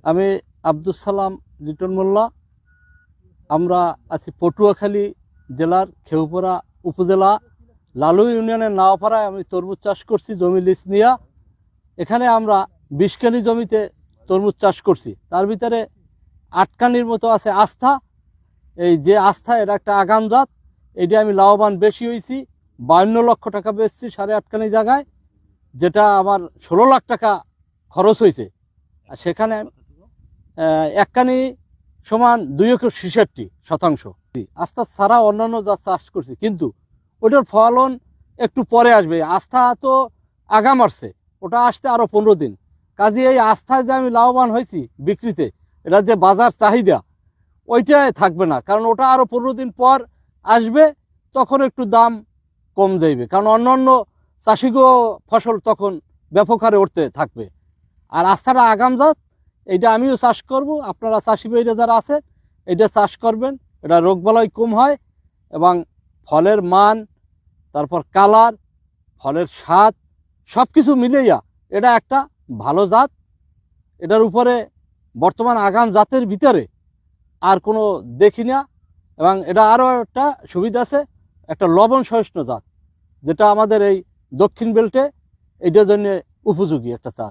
আমি আব্দুল সালাম লিটন মোল্লা। আমরা আছি পটুয়াখালী জেলার খেউপাড়া উপজেলা লালু ইউনিয়নের নাওয়াপাড়ায়। আমি তরমুজ চাষ করছি জমি লিজ নিয়া। এখানে আমরা 20 কানি জমিতে তরমুজ চাষ করছি। তার ভিতরে 8 কানির মতো আছে আস্থা। এই যে আস্থা, এটা একটা আগাম জাত। এটা আমি লাভবান বেশি হয়েছি, 52 লক্ষ টাকা বেচছি 8.5 কানি জায়গায়, যেটা আমার 16 লাখ টাকা খরচ হয়েছে। আর সেখানে 1 কানি সমান 2.66%। আস্থা ছাড়া অন্যান্য জাত চাষ করছি, কিন্তু ওটার ফলন একটু পরে আসবে। আস্থা তো আগাম আসছে, ওটা আসতে আরো 15 দিন। কাজে এই আস্থায় যে আমি লাভবান হয়েছি বিক্রিতে, এটা যে বাজার চাহিদা ওইটাই থাকবে না, কারণ ওটা আরো 15 দিন পর আসবে, তখন একটু দাম কম যাইবে, কারণ অন্যান্য চাষিগো ফসল তখন ব্যাপক হারে উঠতে থাকবে। আর আস্থাটা আগাম জাত, এইটা আমিও চাষ করব, আপনারা চাষি ভাইরা যারা আছে এটা চাষ করবেন। এটা রোগবালাই কম হয় এবং ফলের মান, তারপর কালার, ফলের স্বাদ সব কিছু মিলেইয়া এটা একটা ভালো জাত। এটার উপরে বর্তমান আগাম জাতের ভিতরে আর কোনো দেখি না। এবং এটা আরও একটা সুবিধা আছে, একটা লবণ সহিষ্ণু জাত, যেটা আমাদের এই দক্ষিণ বেল্টে এটার জন্য উপযোগী একটা চাষ।